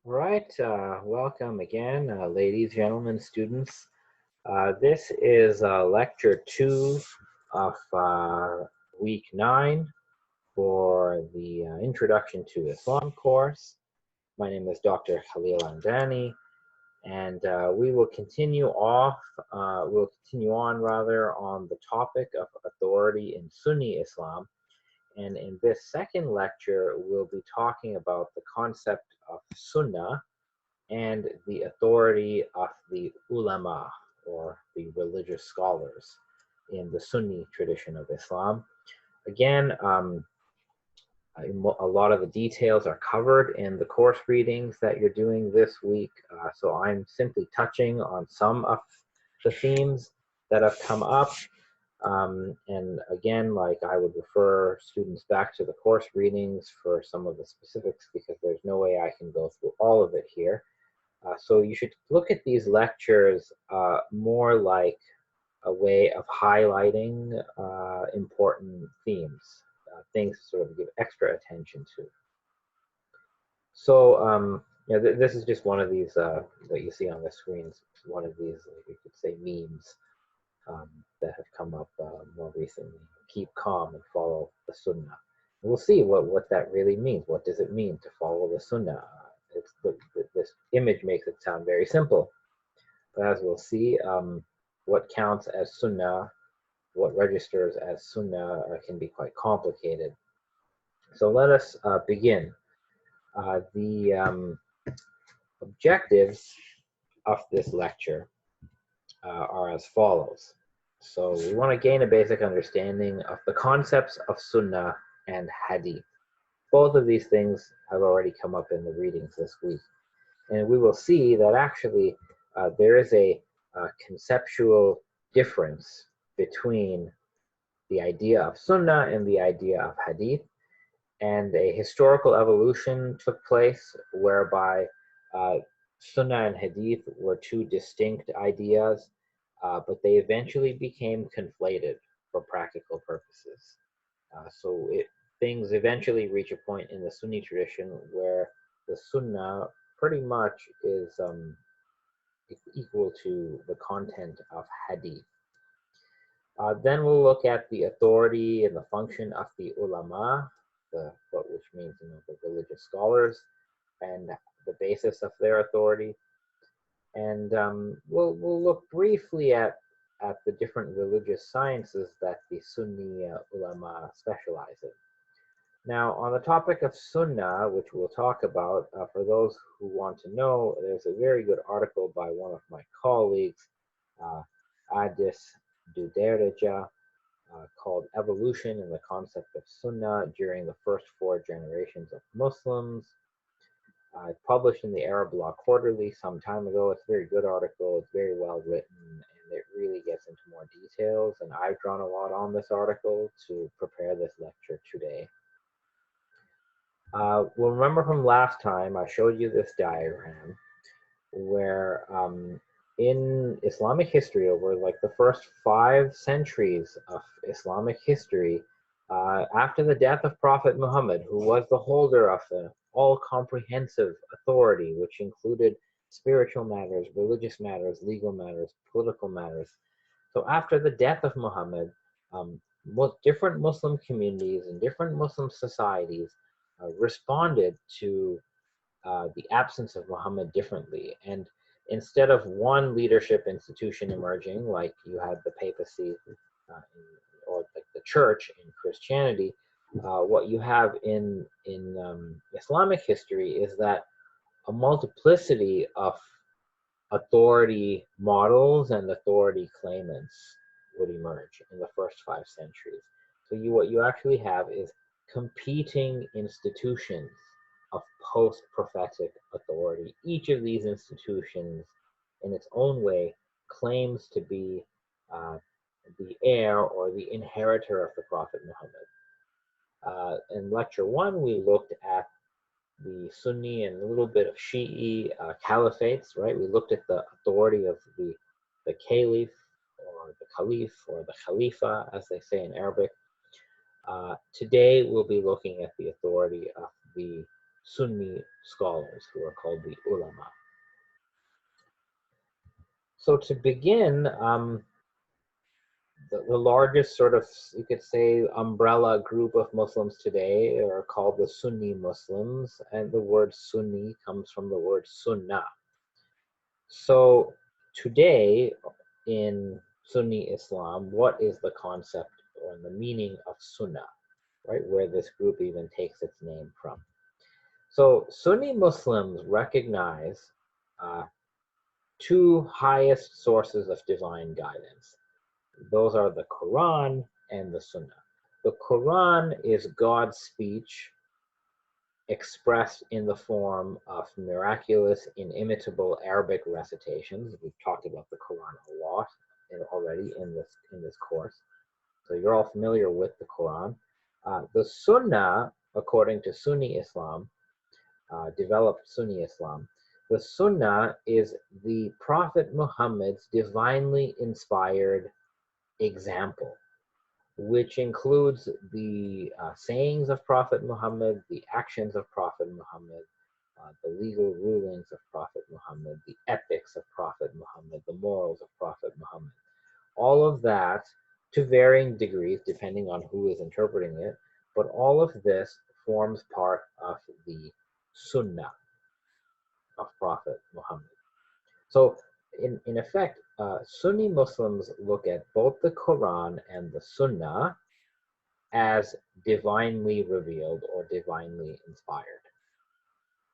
Right, welcome again, ladies, gentlemen, students. This is lecture 2 of week 9 for the Introduction to Islam course. My name is Dr. Khalil Andani, and we will continue on rather on the topic of authority in Sunni Islam. And in this second lecture, we'll be talking about the concept of Sunnah and the authority of the ulama, or the religious scholars, in the Sunni tradition of Islam. Again, a lot of the details are covered in the course readings that you're doing this week, so I'm simply touching on some of the themes that have come up. And again, like, I would refer students back to the course readings for some of the specifics, because there's no way I can go through all of it here. So you should look at these lectures more like a way of highlighting important themes, things to sort of give extra attention to. So this is just one of these that you see on the screens, one of these, you could say, memes that have come up more recently. Keep calm and follow the Sunnah. And we'll see what that really means. What does it mean to follow the Sunnah? This image makes it sound very simple, but as we'll see, what counts as Sunnah, what registers as Sunnah, can be quite complicated. So let us begin. The objectives of this lecture are as follows. So we want to gain a basic understanding of the concepts of Sunnah and Hadith. Both of these things have already come up in the readings this week. And we will see that actually there is a conceptual difference between the idea of Sunnah and the idea of Hadith. And a historical evolution took place whereby Sunnah and Hadith were two distinct ideas, but they eventually became conflated for practical purposes. Things eventually reach a point in the Sunni tradition where the Sunnah pretty much is equal to the content of Hadith. Then we'll look at the authority and the function of the ulama, which means the religious scholars, and the basis of their authority. And we'll look briefly at the different religious sciences that the Sunni ulama specialize in. Now, on the topic of Sunnah, which we'll talk about, for those who want to know, there's a very good article by one of my colleagues, Adis Duderja, called Evolution and the Concept of Sunnah During the First 4 Generations of Muslims. Published in the Arab Law Quarterly some time ago. It's a very good article. It's very well written, and it really gets into more details. And I've drawn a lot on this article to prepare this lecture today. Well, remember from last time, I showed you this diagram where in Islamic history, over like the first 5 centuries of Islamic history, after the death of Prophet Muhammad, who was the holder of an all-comprehensive authority, which included spiritual matters, religious matters, legal matters, political matters. So after the death of Muhammad, different Muslim communities and different Muslim societies responded to the absence of Muhammad differently. And instead of one leadership institution emerging, like you had the papacy or like the church in Christianity, what you have in Islamic history is that a multiplicity of authority models and authority claimants would emerge in the first 5 centuries. So what you actually have is competing institutions of post-prophetic authority. Each of these institutions, in its own way, claims to be the heir or the inheritor of the Prophet Muhammad. In lecture 1, we looked at the Sunni and a little bit of Shi'i caliphates, right? We looked at the authority of the caliph, or the caliph, or the khalifa, as they say in Arabic. Today, we'll be looking at the authority of the Sunni scholars who are called the Ulama. So to begin, the largest sort of, you could say, umbrella group of Muslims today are called the Sunni Muslims, and the word Sunni comes from the word Sunnah. So today in Sunni Islam, what is the concept or the meaning of Sunnah, right? Where this group even takes its name from. So Sunni Muslims recognize two highest sources of divine guidance. Those are the Quran and the Sunnah. The Quran is God's speech expressed in the form of miraculous, inimitable Arabic recitations. We've talked about the Quran a lot already in this course, so you're all familiar with the Quran. The Sunnah, according to Sunni Islam, developed Sunni Islam, the Sunnah is the Prophet Muhammad's divinely inspired example, which includes the sayings of Prophet Muhammad, the actions of Prophet Muhammad, the legal rulings of Prophet Muhammad, the ethics of Prophet Muhammad, the morals of Prophet Muhammad. All of that, to varying degrees, depending on who is interpreting it, but all of this forms part of the Sunnah of Prophet Muhammad. So in effect, Sunni Muslims look at both the Quran and the Sunnah as divinely revealed or divinely inspired.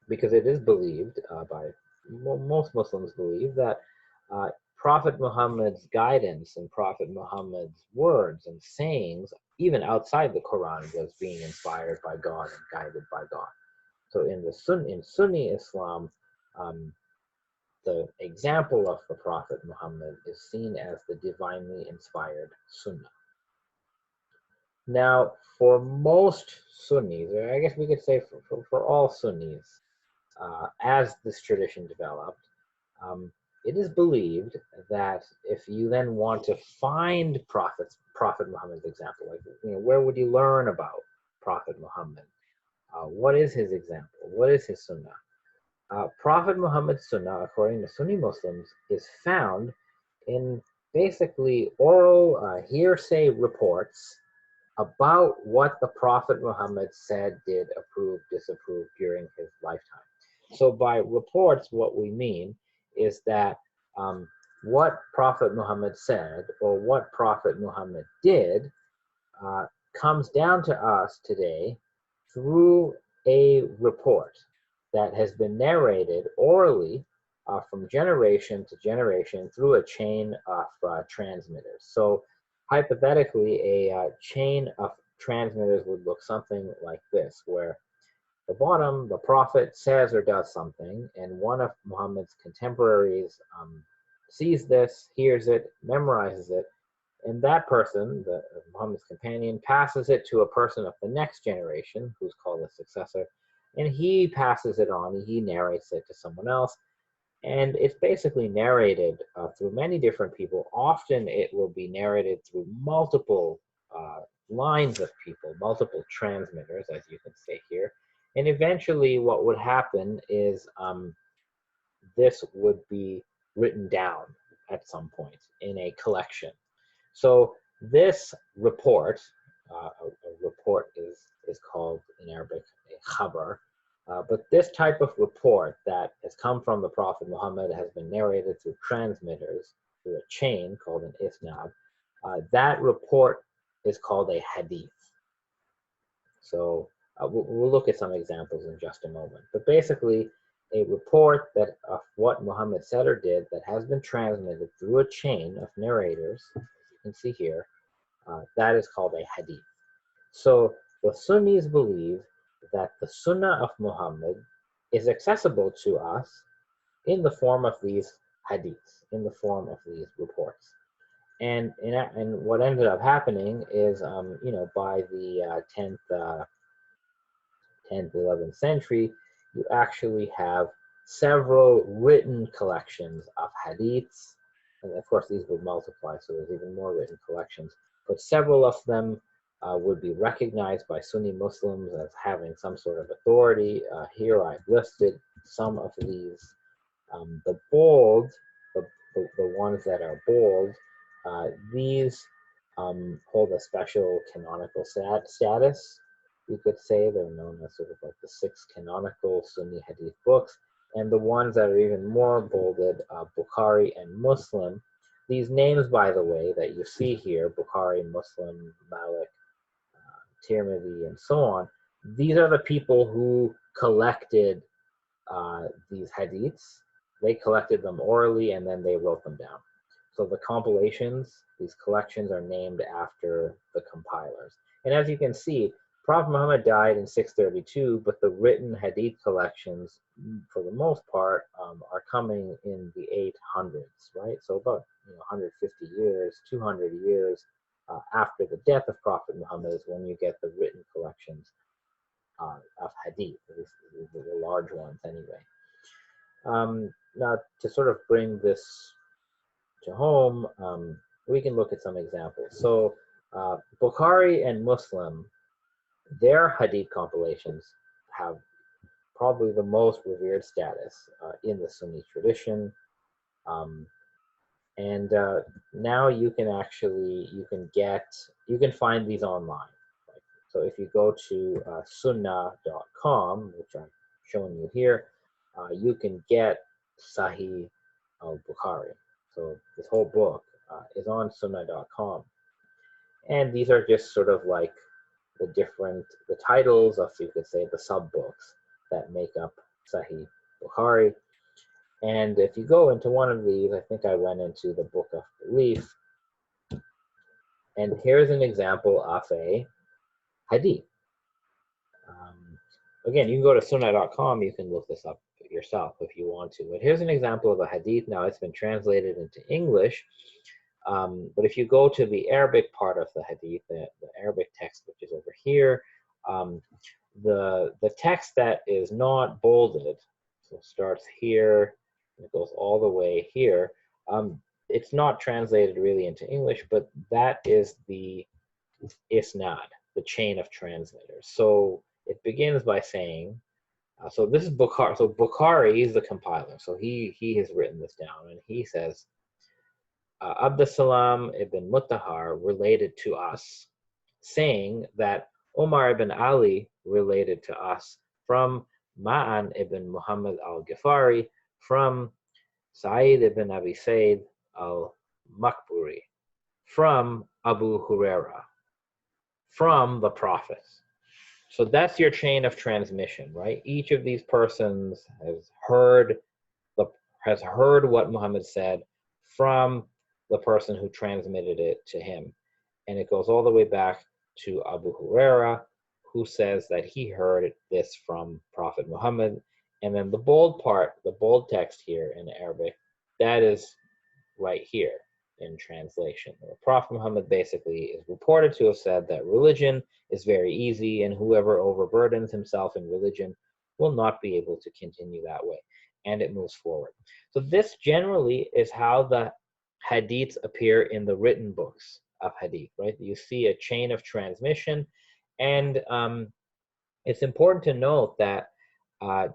Because it is believed by most Muslims believe that Prophet Muhammad's guidance and Prophet Muhammad's words and sayings, even outside the Quran, was being inspired by God and guided by God. So in Sunni Islam, the example of the Prophet Muhammad is seen as the divinely inspired Sunnah. Now, for most Sunnis, or I guess we could say for all Sunnis, as this tradition developed, it is believed that if you then want to find Prophet Muhammad's example, like, where would you learn about Prophet Muhammad? What is his example? What is his Sunnah? Prophet Muhammad's Sunnah, according to Sunni Muslims, is found in basically oral hearsay reports about what the Prophet Muhammad said, did, approved, disapproved during his lifetime. So by reports, what we mean is that what Prophet Muhammad said or what Prophet Muhammad did comes down to us today through a report that has been narrated orally from generation to generation through a chain of transmitters. So hypothetically, a chain of transmitters would look something like this, where the bottom, the Prophet says or does something, and one of Muhammad's contemporaries sees this, hears it, memorizes it, and that person, Muhammad's companion, passes it to a person of the next generation, who's called a successor, and he passes it on, he narrates it to someone else, and it's basically narrated through many different people. Often it will be narrated through multiple lines of people, multiple transmitters, as you can see here, and eventually what would happen is this would be written down at some point in a collection. So this report, a report is called in Arabic a khabar, but this type of report that has come from the Prophet Muhammad has been narrated through transmitters, through a chain called an Isnad. That report is called a Hadith. So we'll look at some examples in just a moment. But basically, a report that of what Muhammad said or did that has been transmitted through a chain of narrators, as you can see here, that is called a Hadith. So the Sunnis believe that the Sunnah of Muhammad is accessible to us in the form of these hadiths, in the form of these reports. And what ended up happening is, by the 10th, 11th century, you actually have several written collections of hadiths. And of course, these would multiply, so there's even more written collections. But several of them would be recognized by Sunni Muslims as having some sort of authority. Here I've listed some of these. The bold, the ones that are bold, these hold a special canonical status. You could say they're known as sort of like the 6 canonical Sunni Hadith books. And the ones that are even more bolded, Bukhari and Muslim. These names, by the way, that you see here, Bukhari, Muslim, Malik, Tirmidhi, and so on, these are the people who collected these hadiths. They collected them orally and then they wrote them down. So the compilations, these collections are named after the compilers. And as you can see, Prophet Muhammad died in 632, but the written hadith collections, for the most part, are coming in the 800s, right? So about 150 years, 200 years after the death of Prophet Muhammad is when you get the written collections of hadith, the large ones anyway. Now, to sort of bring this to home, we can look at some examples. So Bukhari and Muslim, their hadith compilations have probably the most revered status in the Sunni tradition. And now you can actually, you can find these online. So if you go to sunna.com, which I'm showing you here, you can get Sahih al-Bukhari. So this whole book is on sunna.com. And these are just sort of like the titles of, you could say, the sub-books that make up Sahih Bukhari. And if you go into one of these, I think I went into the Book of Belief. And here's an example of a hadith. Again, you can go to sunnah.com, you can look this up yourself if you want to. But here's an example of a hadith. Now it's been translated into English. But if you go to the Arabic part of the hadith, the Arabic text, which is over here, the text that is not bolded, so it starts here, and it goes all the way here, it's not translated really into English, but that is the Isnad, the chain of translators. So it begins by saying, so this is Bukhari. So Bukhari is the compiler. So he has written this down, and he says, Abdussalam ibn Mutahar related to us, saying that Omar ibn Ali related to us from Ma'an ibn Muhammad al-Ghifari, from Sa'id ibn Abi Said al-Makburi, from Abu Huraira, from the Prophet. So that's your chain of transmission, right? Each of these persons has heard what Muhammad said from the person who transmitted it to him. And it goes all the way back to Abu Huraira, who says that he heard this from Prophet Muhammad. And then the bold part, the bold text here in Arabic, that is right here in translation. The Prophet Muhammad basically is reported to have said that religion is very easy, and whoever overburdens himself in religion will not be able to continue that way. And it moves forward. So this generally is how the hadiths appear in the written books of hadith, right? You see a chain of transmission, and it's important to note that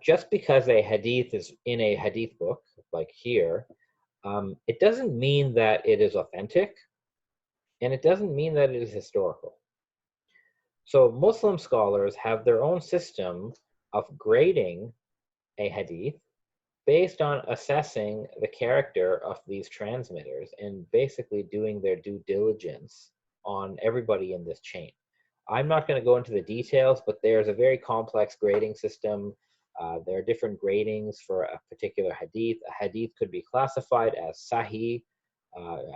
just because a hadith is in a hadith book, like here, it doesn't mean that it is authentic, and it doesn't mean that it is historical. So Muslim scholars have their own system of grading a hadith based on assessing the character of these transmitters and basically doing their due diligence on everybody in this chain. I'm not going to go into the details, but there's a very complex grading system. There are different gradings for a particular hadith. A hadith could be classified as sahih,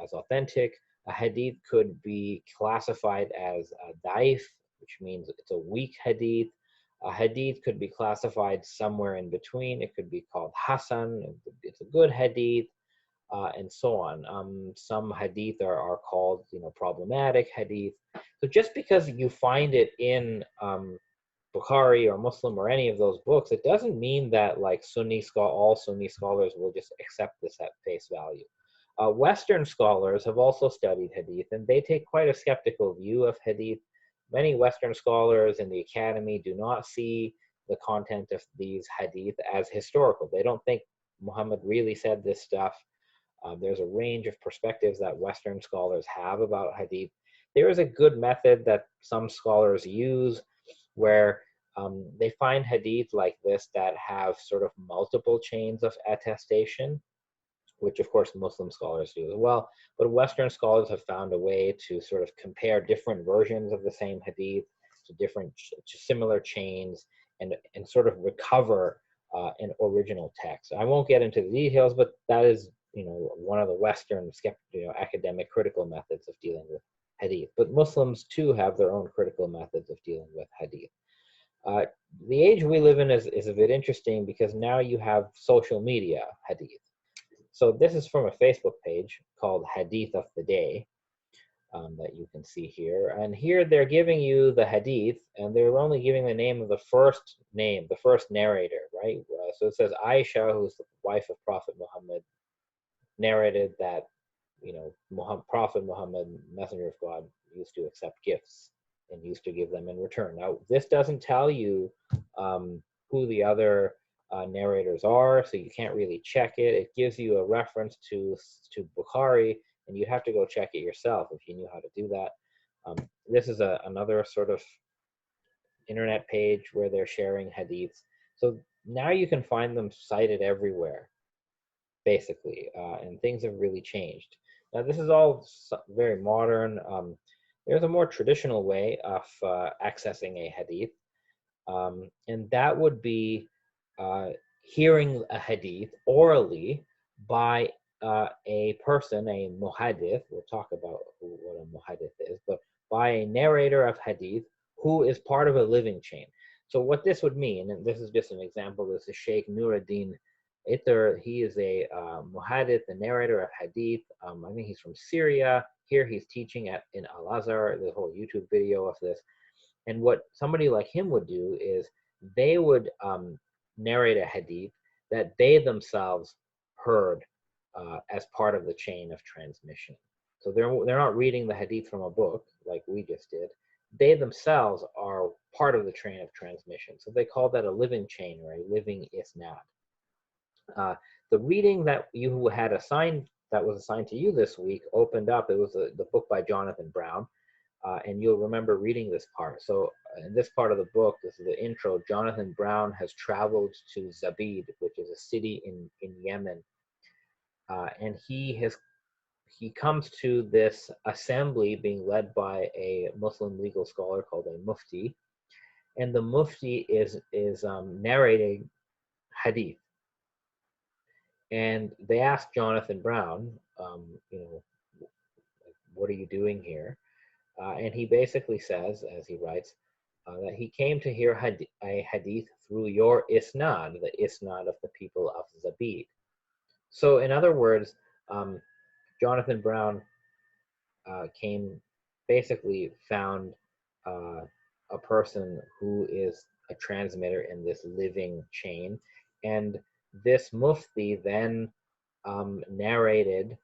as authentic. A hadith could be classified as daif, which means it's a weak hadith. A hadith could be classified somewhere in between. It could be called Hasan, it's a good hadith, and so on. Some hadith are called, problematic hadith. So just because you find it in Bukhari or Muslim or any of those books, it doesn't mean that like all Sunni scholars will just accept this at face value. Western scholars have also studied hadith, and they take quite a skeptical view of hadith. many Western scholars in the academy do not see the content of these hadith as historical. They don't think Muhammad really said this stuff. There's a range of perspectives that Western scholars have about hadith. There is a good method that some scholars use where they find hadith like this that have sort of multiple chains of attestation, which of course Muslim scholars do as well. But Western scholars have found a way to sort of compare different versions of the same hadith to similar chains and sort of recover an original text. I won't get into the details, but that is one of the Western academic critical methods of dealing with hadith. But Muslims too have their own critical methods of dealing with hadith. The age we live in is a bit interesting because now you have social media hadith. So this is from a Facebook page called Hadith of the Day that you can see here. And here they're giving you the hadith, and they're only giving the name of the first narrator, right? So it says Aisha, who's the wife of Prophet Muhammad, narrated that, Prophet Muhammad, Messenger of God, used to accept gifts and used to give them in return. Now, this doesn't tell you who the other narrators are, so you can't really check it. It gives you a reference to Bukhari, and you have to go check it yourself if you knew how to do that. This is another sort of internet page where they're sharing hadiths. So now you can find them cited everywhere, basically, and things have really changed. Now, this is all very modern. There's a more traditional way of accessing a hadith, and that would be hearing a hadith orally by a person, a muhaddith. We'll talk about what a muhaddith is, but by a narrator of hadith who is part of a living chain. So what this would mean, and this is just an example, this is Sheikh Nuruddin Itter. He is a muhaddith, the narrator of hadith. I think he's from Syria. Here he's teaching in Al-Azhar, the whole YouTube video of this. And what somebody like him would do is they would narrate a hadith that they themselves heard as part of the chain of transmission. So they're not reading the hadith from a book like we just did. They themselves are part of the chain of transmission. So they call that a living chain or a living isnad. The reading that you had assigned, that was assigned to you this week, opened up. It was the book by Jonathan Brown. And you'll remember reading this part. So in this part of the book, this is the intro. Jonathan Brown has traveled to Zabid, which is a city in Yemen. And he comes to this assembly being led by a Muslim legal scholar called a mufti. And the mufti is narrating hadith. And they ask Jonathan Brown, what are you doing here? And he basically says, as he writes, that he came to hear a hadith through your Isnad, the Isnad of the people of Zabid. So in other words, Jonathan Brown found a person who is a transmitter in this living chain. And this mufti then narrated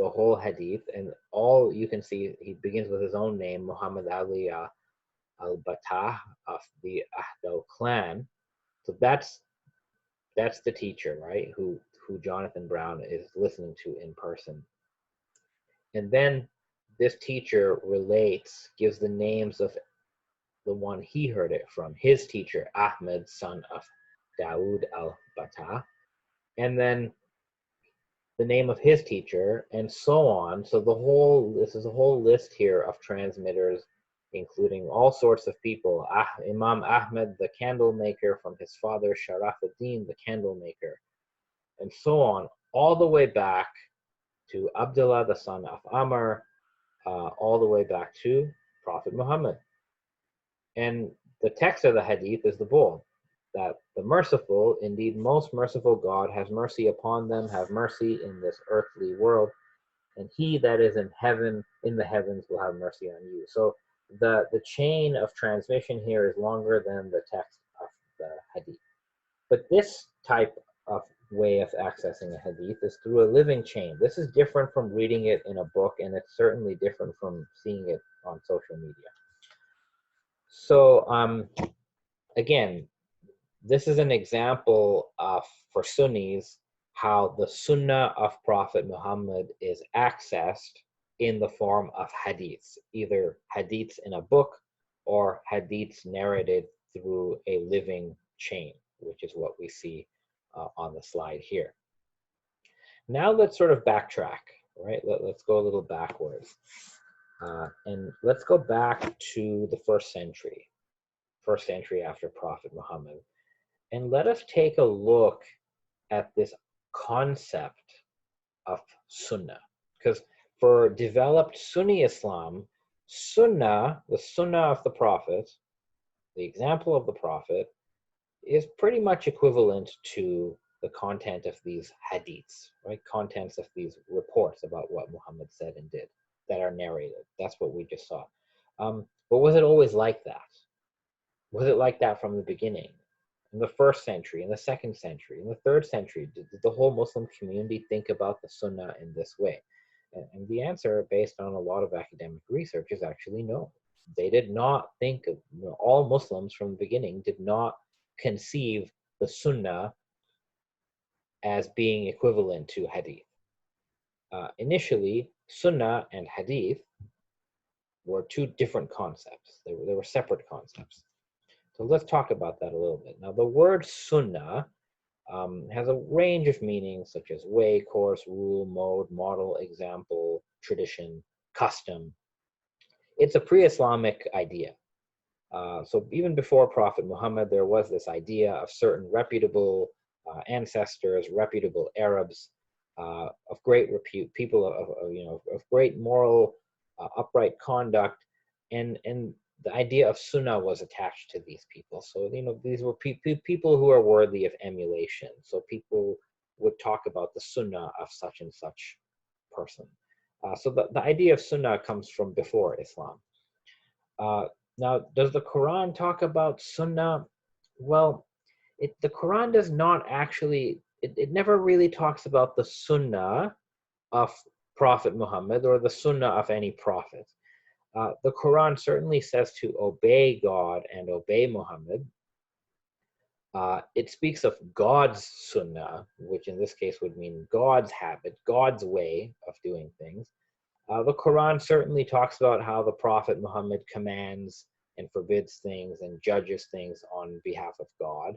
the whole hadith, and all you can see, he begins with his own name, Muhammad Ali al-Batah of the Ahdal clan. So that's the teacher, right, who Jonathan Brown is listening to in person. And then this teacher gives the names of the one he heard it from, his teacher, Ahmed, son of Dawood al-Batah, and then the name of his teacher, and so on. So this is a whole list here of transmitters, including all sorts of people. Imam Ahmed, the candle maker, from his father Sharafuddin, the candle maker, and so on, all the way back to Abdullah, the son of Amr, all the way back to Prophet Muhammad. And the text of the hadith is the bull, that the merciful, indeed most merciful God, has mercy upon them, have mercy in this earthly world, and he that is in heaven, in the heavens, will have mercy on you. So the chain of transmission here is longer than the text of the hadith. But this type of way of accessing a hadith is through a living chain. This is different from reading it in a book, and it's certainly different from seeing it on social media. So again, this is an example of, for Sunnis, how the Sunnah of Prophet Muhammad is accessed in the form of hadiths, either hadiths in a book or hadiths narrated through a living chain, which is what we see on the slide here. Now let's sort of backtrack, right? Let's go a little backwards. And let's go back to the first century after Prophet Muhammad. And let us take a look at this concept of Sunnah. Because for developed Sunni Islam, Sunnah, the Sunnah of the Prophet, the example of the Prophet, is pretty much equivalent to the content of these hadiths, right? Contents of these reports about what Muhammad said and did that are narrated. That's what we just saw. But was it always like that? Was it like that from the beginning? In the first century, in the second century, in the third century, did the whole Muslim community think about the Sunnah in this way? And the answer, based on a lot of academic research, is actually no. They did not think of, all Muslims from the beginning did not conceive the Sunnah as being equivalent to Hadith. Initially, Sunnah and Hadith were two different concepts. They were separate concepts. So let's talk about that a little bit. Now, the word Sunnah has a range of meanings, such as way, course, rule, mode, model, example, tradition, custom. It's a pre-Islamic idea. So even before Prophet Muhammad, there was this idea of certain reputable ancestors, reputable Arabs of great repute, people of great moral, upright conduct, and the idea of Sunnah was attached to these people. So these were people who are worthy of emulation. So people would talk about the Sunnah of such and such person. So the idea of Sunnah comes from before Islam. Now, does the Quran talk about Sunnah? Well, the Quran does not actually, it never really talks about the Sunnah of Prophet Muhammad or the Sunnah of any prophet. The Quran certainly says to obey God and obey Muhammad. It speaks of God's Sunnah, which in this case would mean God's habit, God's way of doing things. The Quran certainly talks about how the Prophet Muhammad commands and forbids things and judges things on behalf of God.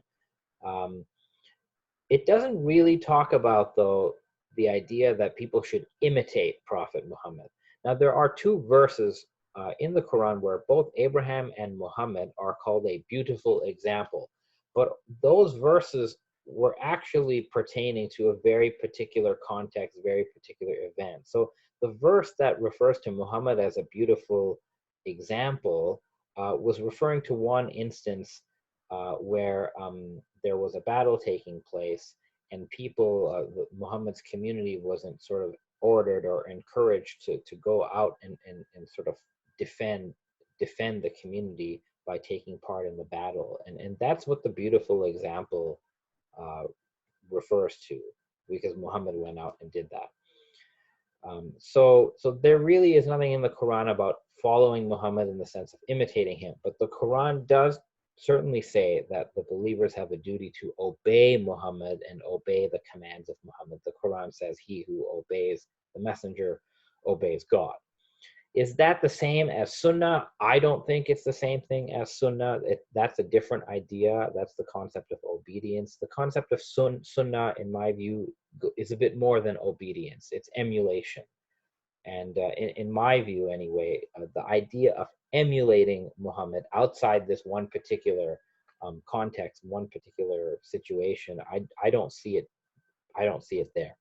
It doesn't really talk about, though, the idea that people should imitate Prophet Muhammad. Now, there are two verses in the Quran where both Abraham and Muhammad are called a beautiful example. But those verses were actually pertaining to a very particular context, very particular event. So the verse that refers to Muhammad as a beautiful example was referring to one instance where there was a battle taking place, and people, Muhammad's community wasn't sort of ordered or encouraged to go out and sort of defend the community by taking part in the battle. And that's what the beautiful example refers to, because Muhammad went out and did that. So there really is nothing in the Quran about following Muhammad in the sense of imitating him, but the Quran does certainly say that the believers have a duty to obey Muhammad and obey the commands of Muhammad. The Quran says, he who obeys the messenger obeys God. Is that the same as Sunnah? I don't think it's the same thing as Sunnah. That's a different idea. That's the concept of obedience. The concept of Sunnah, in my view, is a bit more than obedience. It's emulation. And in my view, anyway, the idea of emulating Muhammad outside this one particular context, one particular situation, I don't see it. I don't see it there.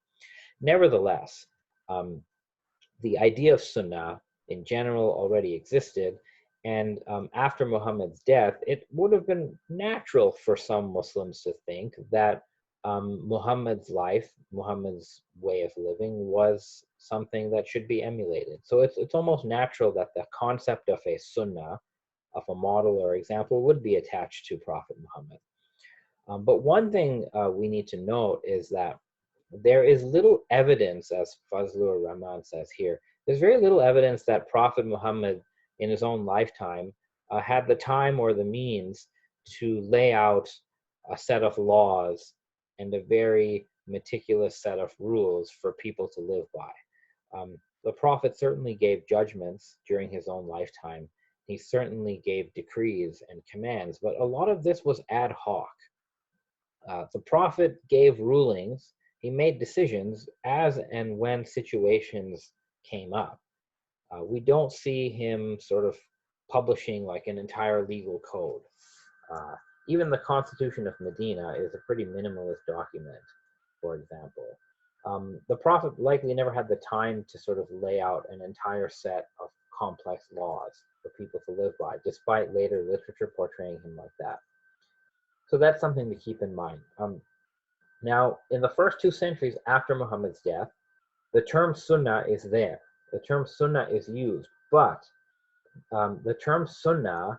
Nevertheless, the idea of Sunnah in general already existed, and after Muhammad's death, it would have been natural for some Muslims to think that Muhammad's life, Muhammad's way of living was something that should be emulated. So it's almost natural that the concept of a Sunnah, of a model or example, would be attached to Prophet Muhammad. But one thing we need to note is that there is little evidence, as Fazlur Rahman says here, there's very little evidence that Prophet Muhammad in his own lifetime had the time or the means to lay out a set of laws and a very meticulous set of rules for people to live by. The Prophet certainly gave judgments during his own lifetime. He certainly gave decrees and commands, but a lot of this was ad hoc. The Prophet gave rulings, he made decisions as and when situations came up. We don't see him sort of publishing like an entire legal code. Even the Constitution of Medina is a pretty minimalist document, for example. The Prophet likely never had the time to sort of lay out an entire set of complex laws for people to live by, despite later literature portraying him like that. So that's something to keep in mind. Now, in the first 2 centuries after Muhammad's death, the term Sunnah is there. The term Sunnah is used, but the term Sunnah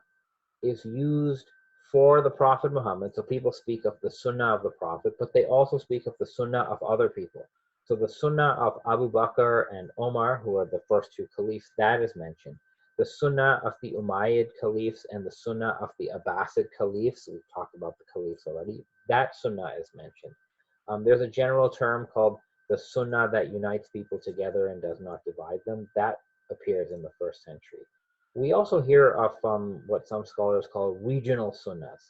is used for the Prophet Muhammad. So people speak of the Sunnah of the Prophet, but they also speak of the Sunnah of other people. So the Sunnah of Abu Bakr and Omar, who are the first 2 caliphs, that is mentioned. The Sunnah of the Umayyad caliphs and the Sunnah of the Abbasid caliphs, we've talked about the caliphs already, that Sunnah is mentioned. There's a general term called the Sunnah that unites people together and does not divide them. That appears in the 1st century. We also hear of what some scholars call regional Sunnahs.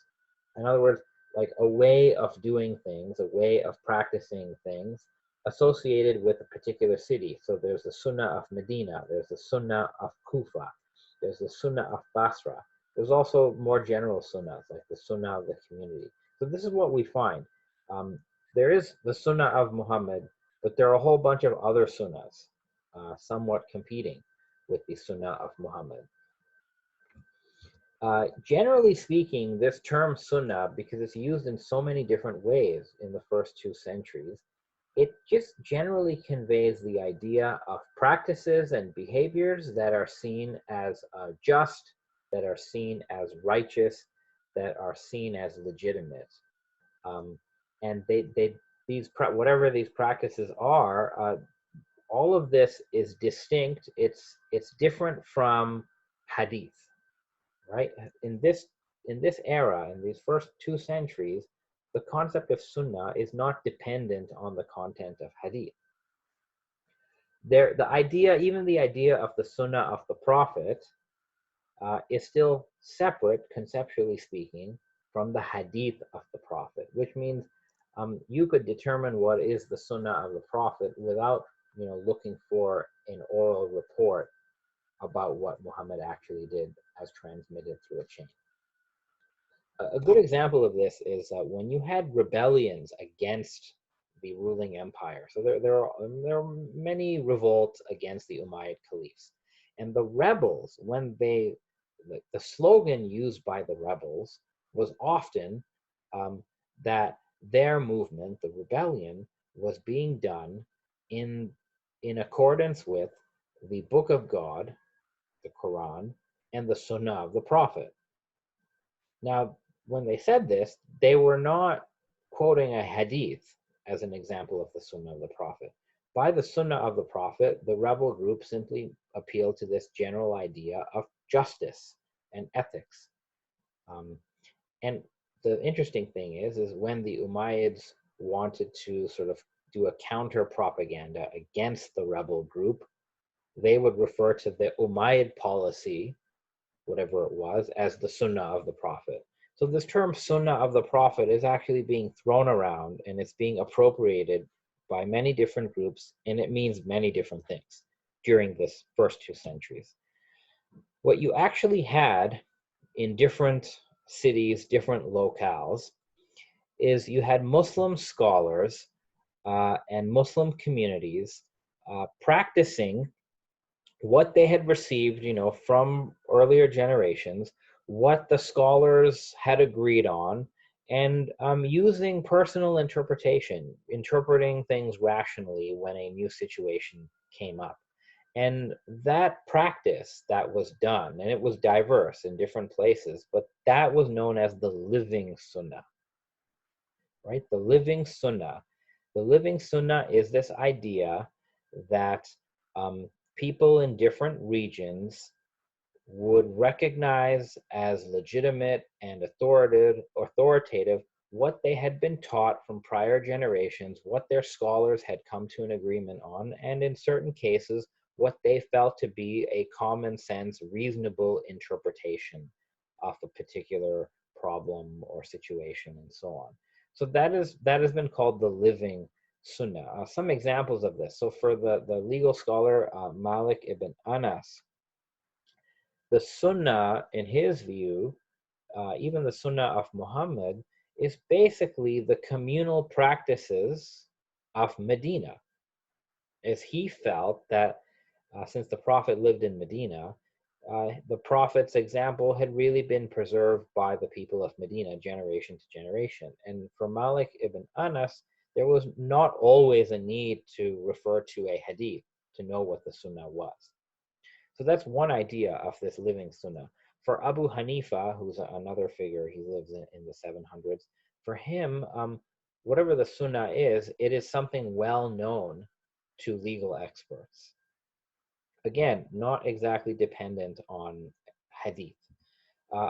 In other words, like a way of doing things, a way of practicing things associated with a particular city. So there's the Sunnah of Medina, there's the Sunnah of Kufa, there's the Sunnah of Basra. There's also more general Sunnahs, like the Sunnah of the community. So this is what we find. There is the Sunnah of Muhammad, but there are a whole bunch of other Sunnahs, somewhat competing with the Sunnah of Muhammad. Generally speaking, this term Sunnah, because it's used in so many different ways in the first 2 centuries, it just generally conveys the idea of practices and behaviors that are seen as just, that are seen as righteous, that are seen as legitimate. And whatever these practices are, all of this is distinct. It's different from Hadith, right? In this era, in these first 2 centuries, the concept of Sunnah is not dependent on the content of Hadith. Even the idea of the Sunnah of the Prophet is still separate, conceptually speaking, from the Hadith of the Prophet, which means you could determine what is the Sunnah of the Prophet without, looking for an oral report about what Muhammad actually did as transmitted through a chain. A good example of this is when you had rebellions against the ruling empire. So there are many revolts against the Umayyad caliphs, and the rebels, the slogan used by the rebels was often that their movement, the rebellion, was being done in accordance with the Book of God, the Quran, and the Sunnah of the Prophet. Now, when they said this, they were not quoting a Hadith as an example of the Sunnah of the Prophet. By the Sunnah of the Prophet, the rebel group simply appealed to this general idea of justice and ethics. And the interesting thing is when the Umayyads wanted to sort of do a counter propaganda against the rebel group, they would refer to the Umayyad policy, whatever it was, as the Sunnah of the Prophet. So this term Sunnah of the Prophet is actually being thrown around, and it's being appropriated by many different groups, and it means many different things during this first 2 centuries. What you actually had in different cities, different locales, is you had Muslim scholars and Muslim communities practicing what they had received, from earlier generations, what the scholars had agreed on, and using personal interpretation, interpreting things rationally when a new situation came up. And that practice that was done, and it was diverse in different places, but that was known as the living Sunnah, right? The living Sunnah. The living Sunnah is this idea that people in different regions would recognize as legitimate and authoritative what they had been taught from prior generations, what their scholars had come to an agreement on, and in certain cases, what they felt to be a common sense, reasonable interpretation of a particular problem or situation, and so on. So that has been called the living Sunnah. Some examples of this. So for the legal scholar Malik ibn Anas, the Sunnah, in his view, even the Sunnah of Muhammad, is basically the communal practices of Medina, as he felt that since the Prophet lived in Medina, the Prophet's example had really been preserved by the people of Medina generation to generation. And for Malik ibn Anas, there was not always a need to refer to a hadith to know what the Sunnah was. So that's one idea of this living Sunnah. For Abu Hanifa, who's another figure, he lives in the 700s, for him, whatever the Sunnah is, it is something well known to legal experts. Again, not exactly dependent on hadith.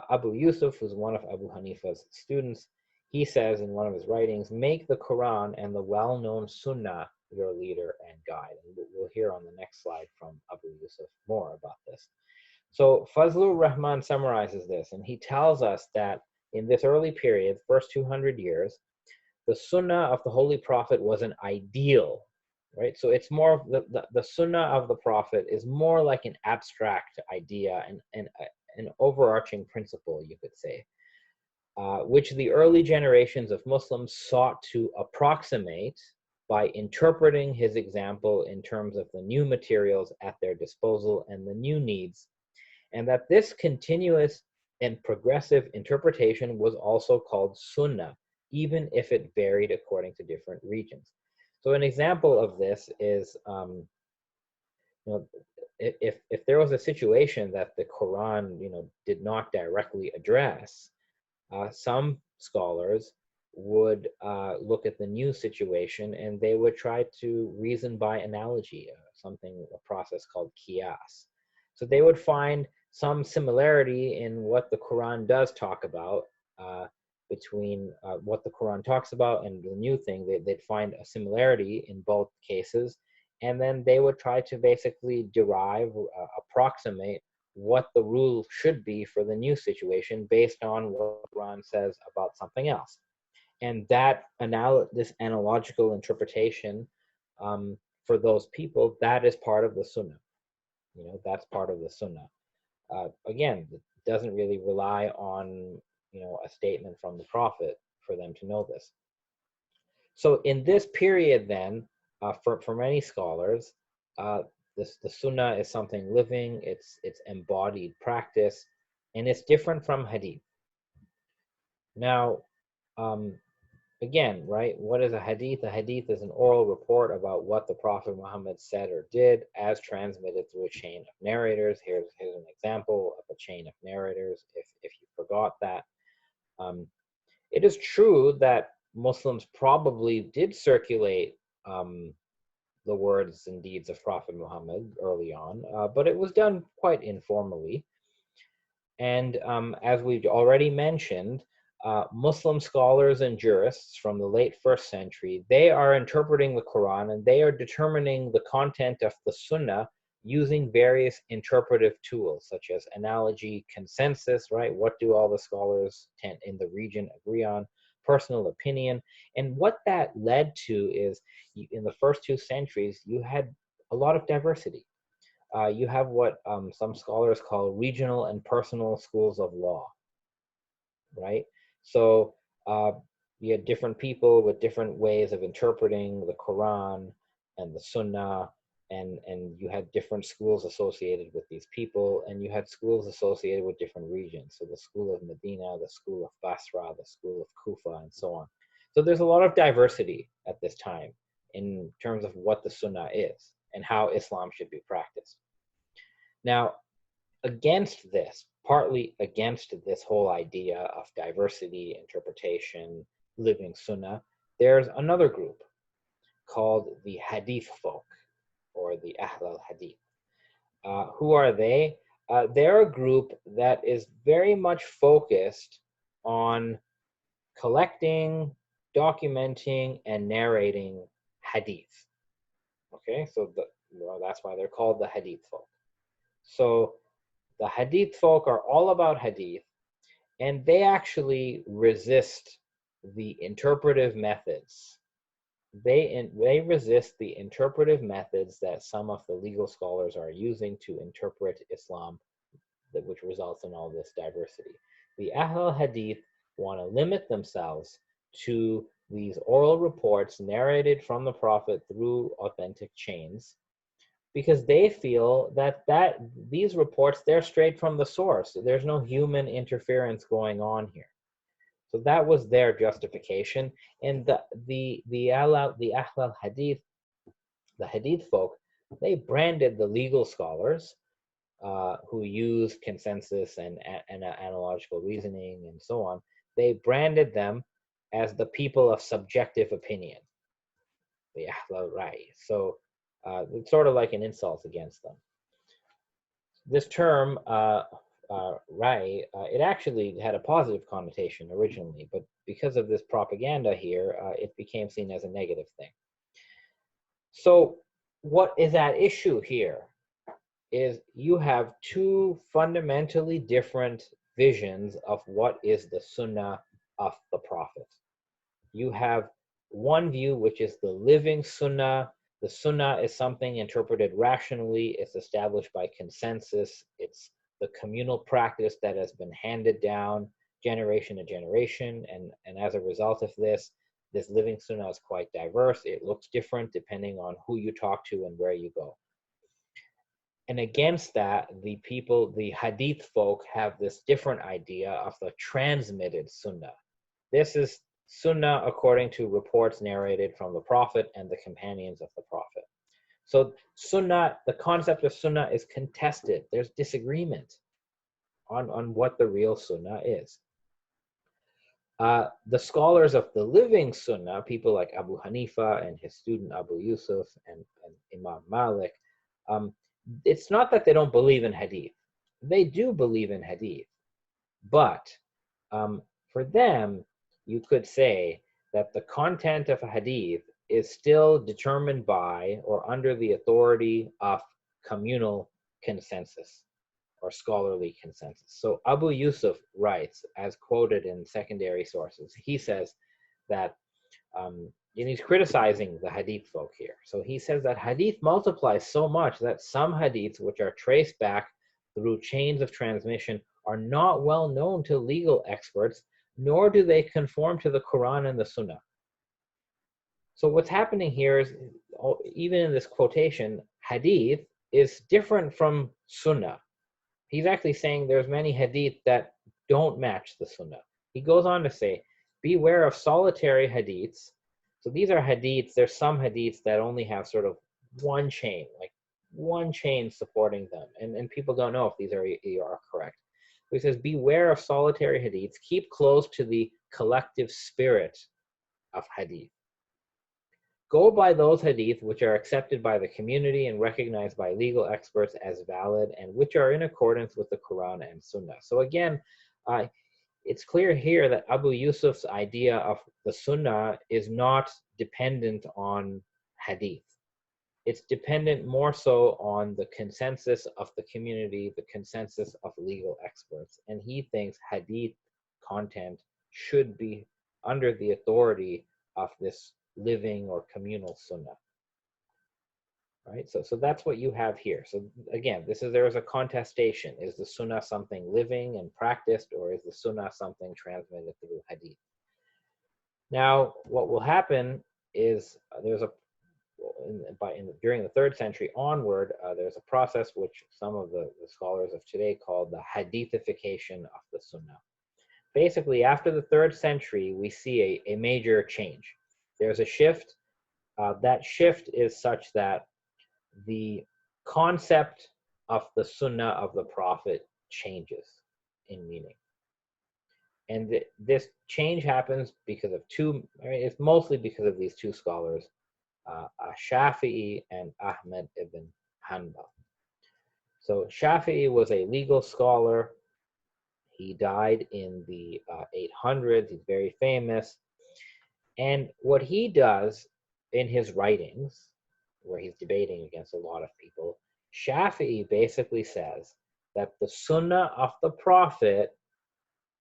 Abu Yusuf, who's one of Abu Hanifa's students, he says in one of his writings, make the Quran and the well-known Sunnah your leader and guide. And we'll hear on the next slide from Abu Yusuf more about this. So Fazlur Rahman summarizes this, and he tells us that in this early period, first 200 years, the Sunnah of the Holy Prophet was an ideal, right? So it's more, the Sunnah of the Prophet is more like an abstract idea and an overarching principle, you could say, which the early generations of Muslims sought to approximate by interpreting his example in terms of the new materials at their disposal and the new needs, and that this continuous and progressive interpretation was also called Sunnah, even if it varied according to different regions. So an example of this is, if there was a situation that the Quran, did not directly address, some scholars would look at the new situation and they would try to reason by analogy, a process called qiyas. So they would find some similarity in what the Quran does talk about between what the Quran talks about and the new thing. They'd find a similarity in both cases, and then they would try to basically derive, approximate what the rule should be for the new situation based on what the Quran says about something else. And that this analogical interpretation for those people, that is part of the Sunnah. That's part of the Sunnah. Again, it doesn't really rely on a statement from the Prophet for them to know this. So in this period then, for many scholars, the Sunnah is something living, it's embodied practice, and it's different from Hadith. Now, again, right, what is a Hadith? A Hadith is an oral report about what the Prophet Muhammad said or did as transmitted through a chain of narrators. Here's an example of a chain of narrators, if you forgot that. It is true that Muslims probably did circulate the words and deeds of Prophet Muhammad early on, but it was done quite informally. And as we've already mentioned, Muslim scholars and jurists from the late 1st century, they are interpreting the Quran and they are determining the content of the Sunnah using various interpretive tools such as analogy, consensus, right? What do all the scholars in the region agree on? Personal opinion. And what that led to is, in the first 2 centuries, you had a lot of diversity. You have what some scholars call regional and personal schools of law, right? So you had different people with different ways of interpreting the Quran and the Sunnah, and you had different schools associated with these people, and you had schools associated with different regions. So the school of Medina, the school of Basra, the school of Kufa, and so on. So there's a lot of diversity at this time in terms of what the Sunnah is and how Islam should be practiced. Now, against this, partly against this whole idea of diversity, interpretation, living Sunnah, there's another group called the Hadith folk, or the Ahl al-Hadith. Who are they? they're a group that is very much focused on collecting, documenting, and narrating hadith. Okay, so that's why they're called the hadith folk. So the hadith folk are all about hadith, and they actually resist the interpretive methods. They resist the interpretive methods that some of the legal scholars are using to interpret Islam, which results in all this diversity. The Ahl al-Hadith want to limit themselves to these oral reports narrated from the Prophet through authentic chains, because they feel that these reports, they're straight from the source. There's no human interference going on here. So that was their justification. And the Ahl al-Hadith, the Hadith folk, they branded the legal scholars who use consensus and analogical reasoning and so on. They branded them as the people of subjective opinion, the Ahl al-Rai. So it's sort of like an insult against them. This term, Rai, it actually had a positive connotation originally, but because of this propaganda here, it became seen as a negative thing. So what is at issue here is you have two fundamentally different visions of what is the Sunnah of the Prophet. You have one view, which is the living Sunnah. The Sunnah is something interpreted rationally. It's established by consensus. It's the communal practice that has been handed down generation to generation. And as a result of this living Sunnah is quite diverse. It looks different depending on who you talk to and where you go. And against that, the Hadith folk have this different idea of the transmitted Sunnah. This is Sunnah according to reports narrated from the Prophet and the companions of the Prophet. So Sunnah, the concept of Sunnah is contested. There's disagreement on what the real Sunnah is. The scholars of the living Sunnah, people like Abu Hanifa and his student Abu Yusuf and Imam Malik, it's not that they don't believe in Hadith. They do believe in Hadith. But for them, you could say that the content of a Hadith is still determined by or under the authority of communal consensus or scholarly consensus. So Abu Yusuf writes, as quoted in secondary sources, he says that, and he's criticizing the Hadith folk here. So he says that Hadith multiplies so much that some Hadiths, which are traced back through chains of transmission, are not well known to legal experts, nor do they conform to the Quran and the Sunnah. So what's happening here is, even in this quotation, Hadith is different from Sunnah. He's actually saying there's many Hadith that don't match the Sunnah. He goes on to say, beware of solitary Hadiths. So these are Hadiths, there's some Hadiths that only have sort of one chain, like one chain supporting them. And people don't know if these are correct. He says, beware of solitary Hadiths. Keep close to the collective spirit of Hadith. Go by those Hadith which are accepted by the community and recognized by legal experts as valid and which are in accordance with the Quran and Sunnah. So again, it's clear here that Abu Yusuf's idea of the Sunnah is not dependent on Hadith. It's dependent more so on the consensus of the community, the consensus of legal experts. And he thinks Hadith content should be under the authority of this living or communal Sunnah. Right? So that's what you have here. So again, there is a contestation. Is the Sunnah something living and practiced, or is the Sunnah something transmitted through Hadith? Now, what will happen is during the 3rd century onward, there's a process which some of the scholars of today call the Hadithification of the Sunnah. Basically, after the 3rd century, we see a major change. There's a shift. That shift is such that the concept of the Sunnah of the Prophet changes in meaning. And this change happens because of it's mostly because of these two scholars, Shafi'i and Ahmed ibn Hanbal. So Shafi'i was a legal scholar. He died in the 800s. He's very famous. And what he does in his writings, where he's debating against a lot of people, Shafi'i basically says that the Sunnah of the Prophet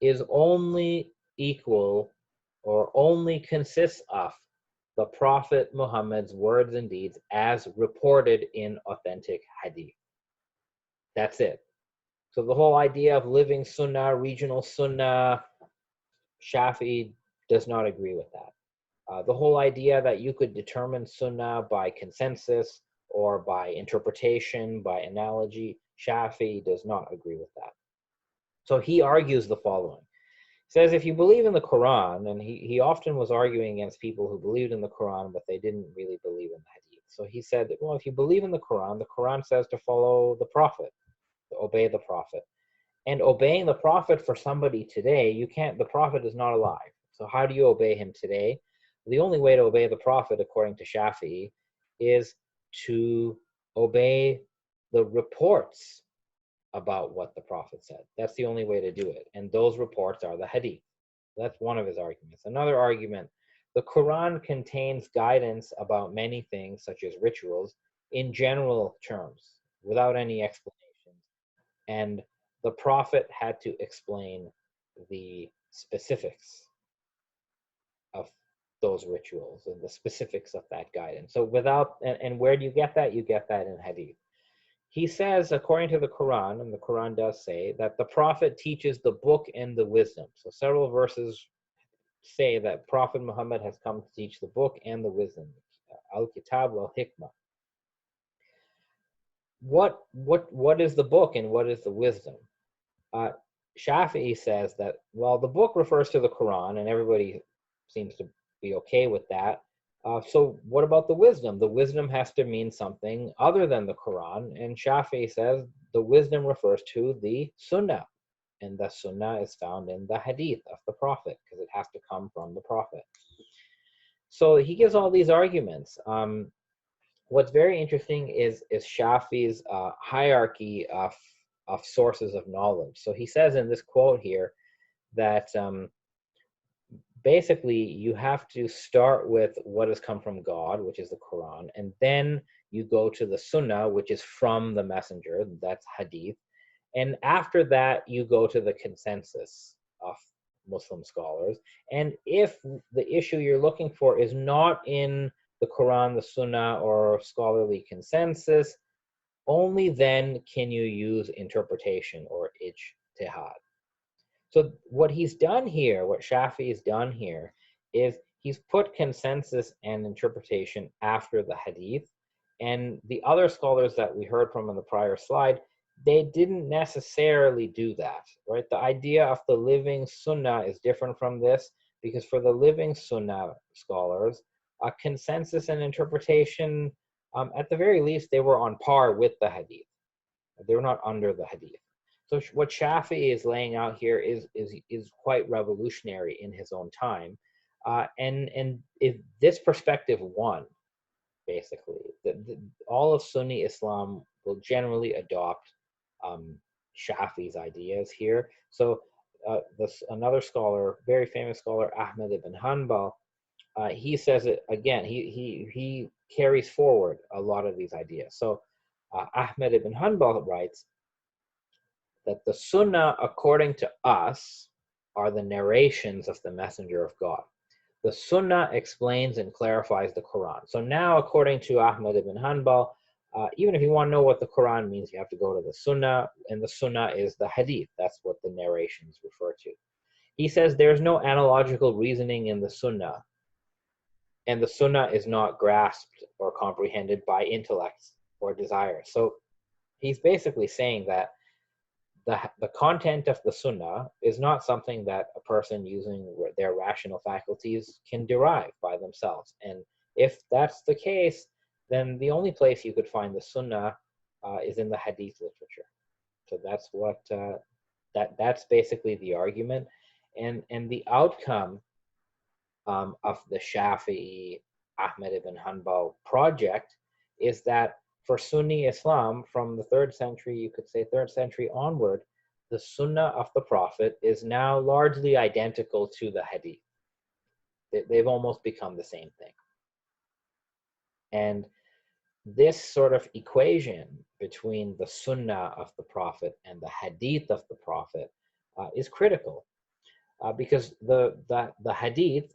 is only equal or only consists of the Prophet Muhammad's words and deeds as reported in authentic hadith. That's it. So the whole idea of living sunnah, regional sunnah, Shafi'i does not agree with that. The whole idea that you could determine sunnah by consensus or by interpretation, by analogy, Shafi'i does not agree with that. So he argues the following. He says, if you believe in the Quran, and he often was arguing against people who believed in the Quran, but they didn't really believe in the Hadith. So he said, well, if you believe in the Quran says to follow the Prophet, to obey the Prophet. And obeying the Prophet for somebody today, you can't, the Prophet is not alive. So how do you obey him today? The only way to obey the Prophet, according to Shafi'i, is to obey the reports about what the Prophet said. That's the only way to do it. And those reports are the Hadith. That's one of his arguments. Another argument, the Quran contains guidance about many things, such as rituals, in general terms, without any explanations. And the Prophet had to explain the specifics of those rituals and the specifics of that guidance. So and where do you get that? You get that in Hadith. He says, according to the Quran, and the Quran does say, that the Prophet teaches the book and the wisdom. So several verses say that Prophet Muhammad has come to teach the book and the wisdom. Al-Kitab wal-Hikmah. What is the book and what is the wisdom? Shafi'i says that, well, the book refers to the Quran, and everybody seems to be okay with that. So what about the wisdom? The wisdom has to mean something other than the Quran, and Shafi'i says the wisdom refers to the Sunnah, and the Sunnah is found in the Hadith of the Prophet, because it has to come from the Prophet. So he gives all these arguments. What's very interesting is Shafi'i's hierarchy of sources of knowledge. So he says in this quote here that basically you have to start with what has come from God, which is the Quran, and then you go to the Sunnah, which is from the messenger, that's Hadith, and after that you go to the consensus of Muslim scholars. And if the issue you're looking for is not in the Quran, the Sunnah, or scholarly consensus, only then can you use interpretation or ijtihad. So what he's done here, what Shafi'i's done here, is he's put consensus and interpretation after the Hadith. And the other scholars that we heard from in the prior slide, they didn't necessarily do that, right? The idea of the living Sunnah is different from this, because for the living Sunnah scholars, consensus and interpretation, at the very least, they were on par with the Hadith. They were not under the Hadith. So what Shafi'i is laying out here is quite revolutionary in his own time. And if this perspective won, basically, all of Sunni Islam will generally adopt Shafi'i's ideas here. So another scholar, very famous scholar, Ahmad ibn Hanbal, he says it again. He carries forward a lot of these ideas. So Ahmad ibn Hanbal writes that the Sunnah, according to us, are the narrations of the Messenger of God. The Sunnah explains and clarifies the Quran. So now, according to Ahmad ibn Hanbal, even if you want to know what the Quran means, you have to go to the Sunnah, and the Sunnah is the Hadith. That's what the narrations refer to. He says there's no analogical reasoning in the Sunnah, and the Sunnah is not grasped or comprehended by intellect or desire. So he's basically saying that the content of the Sunnah is not something that a person using their rational faculties can derive by themselves. And if that's the case, then the only place you could find the Sunnah is in the Hadith literature. So that's what that's basically the argument, and the outcome of the Shafi'i Ahmad ibn Hanbal project is that for Sunni Islam, from the 3rd century, you could say 3rd century onward, the Sunnah of the Prophet is now largely identical to the Hadith. They've almost become the same thing. And this sort of equation between the Sunnah of the Prophet and the Hadith of the Prophet is critical, because the Hadith,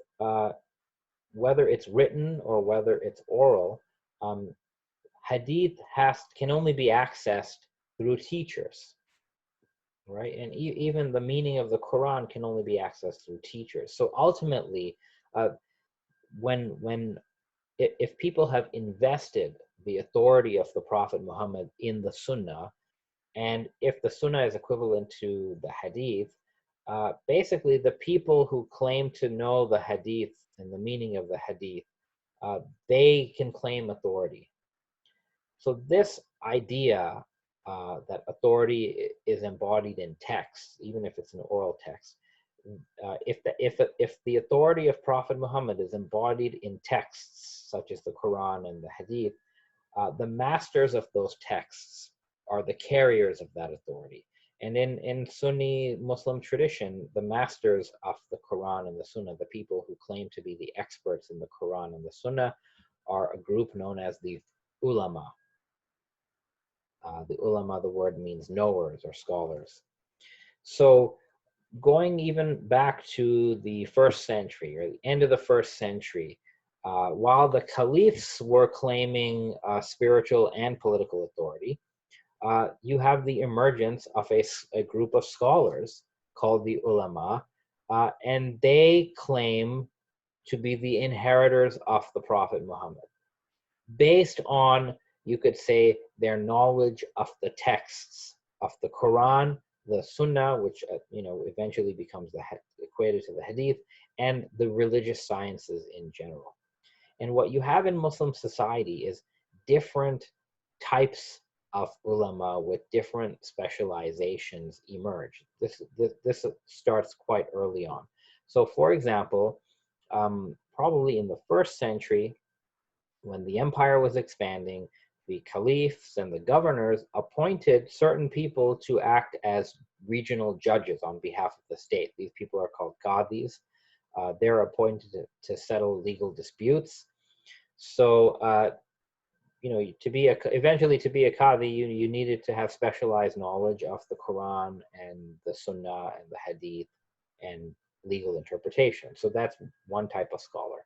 whether it's written or whether it's oral, Hadith can only be accessed through teachers, right? And even the meaning of the Quran can only be accessed through teachers. So ultimately, if people have invested the authority of the Prophet Muhammad in the Sunnah, and if the Sunnah is equivalent to the Hadith, basically the people who claim to know the Hadith and the meaning of the Hadith, they can claim authority. So this idea that authority is embodied in text, even if it's an oral text, if the authority of Prophet Muhammad is embodied in texts such as the Quran and the Hadith, the masters of those texts are the carriers of that authority. And in Sunni Muslim tradition, the masters of the Quran and the Sunnah, the people who claim to be the experts in the Quran and the Sunnah, are a group known as the Ulama. The Ulama, the word means knowers or scholars. So going even back to the 1st century, or the end of the 1st century, while the caliphs were claiming spiritual and political authority, you have the emergence of a group of scholars called the ulama, and they claim to be the inheritors of the Prophet Muhammad, based on, you could say, their knowledge of the texts of the Quran, the Sunnah, which eventually becomes equated to the Hadith, and the religious sciences in general. And what you have in Muslim society is different types of ulama with different specializations emerge. This starts quite early on. So for example, probably in the 1st century, when the empire was expanding, the caliphs and the governors appointed certain people to act as regional judges on behalf of the state. These people are called qadis. They're appointed to settle legal disputes. So eventually to be a qadi, you needed to have specialized knowledge of the Quran and the Sunnah and the Hadith and legal interpretation. So that's one type of scholar.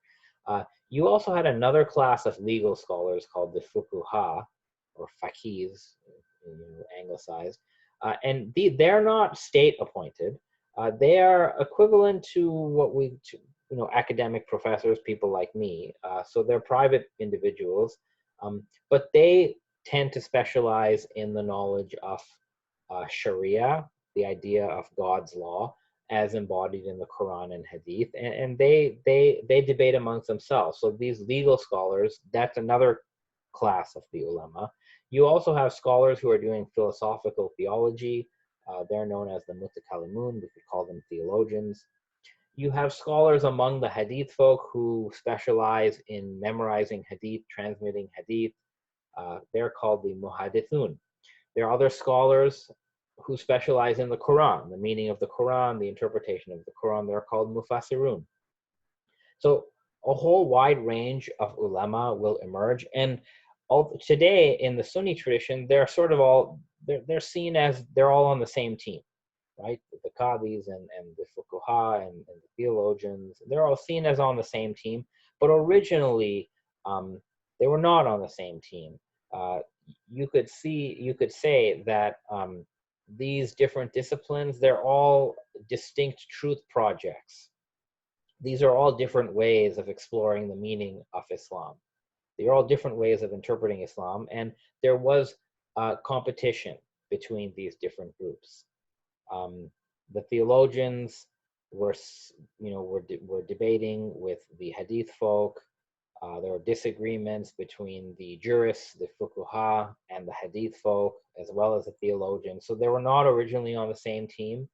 You also had another class of legal scholars called the fuqaha, or faqirs, anglicized, and they're not state appointed. They are equivalent to academic professors, people like me. So they're private individuals, but they tend to specialize in the knowledge of Sharia, the idea of God's law, as embodied in the Quran and Hadith, and they debate amongst themselves. So these legal scholars, that's another class of the ulama. You also have scholars who are doing philosophical theology. They're known as the mutakallimun. We could call them theologians. You have scholars among the Hadith folk who specialize in memorizing Hadith, transmitting Hadith. They're called the muhaddithun. There are other scholars who specialize in the Quran, the meaning of the Quran, the interpretation of the Quran. They're called mufassirun. So a whole wide range of ulama will emerge. And today in the Sunni tradition, they're sort of all, they're seen as they're all on the same team, right? The qadis and the fuqaha and the theologians, they're all seen as on the same team. But originally, they were not on the same team. You could say that these different disciplines, they're all distinct truth projects. These are all different ways of exploring the meaning of Islam. They're all different ways of interpreting Islam, and there was competition between these different groups. The theologians were debating with the Hadith folk. There were disagreements between the jurists, the fuqaha, and the Hadith folk, as well as the theologians. So they were not originally on the same team.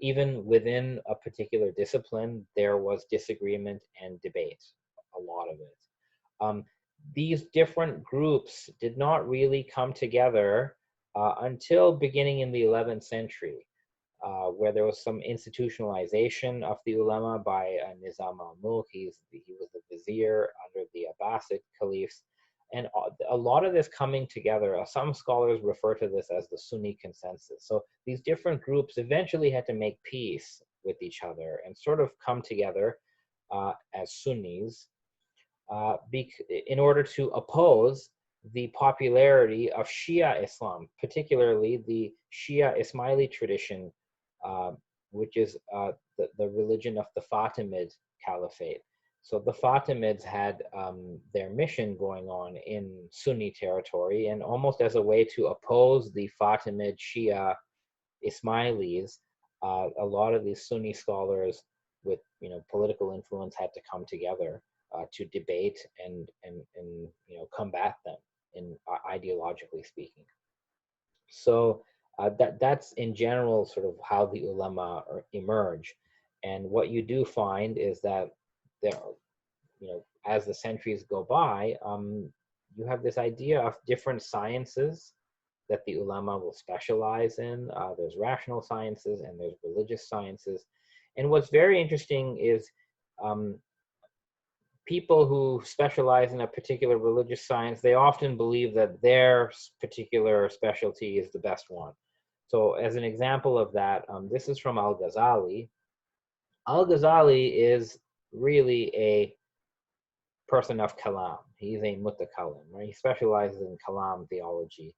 Even within a particular discipline, there was disagreement and debate, a lot of it. these different groups did not really come together until beginning in the 11th century, where there was some institutionalization of the ulama by Nizam al-Mulk. He was the vizier under the Abbasid caliphs. And a lot of this coming together, some scholars refer to this as the Sunni consensus. So these different groups eventually had to make peace with each other and sort of come together as Sunnis in order to oppose the popularity of Shia Islam, particularly the Shia Ismaili tradition, which is the religion of the Fatimid Caliphate. So the Fatimids had their mission going on in Sunni territory, and almost as a way to oppose the Fatimid Shia Ismailis, a lot of these Sunni scholars with political influence had to come together to debate and combat them in ideologically speaking. So that's in general sort of how the ulama emerge. And what you do find is that there, as the centuries go by, you have this idea of different sciences that the ulama will specialize in. There's rational sciences and there's religious sciences. And what's very interesting is people who specialize in a particular religious science, they often believe that their particular specialty is the best one. So as an example of that, this is from al-Ghazali. Al-Ghazali is really a person of kalam. He's a mutakallim, right? He specializes in kalam theology.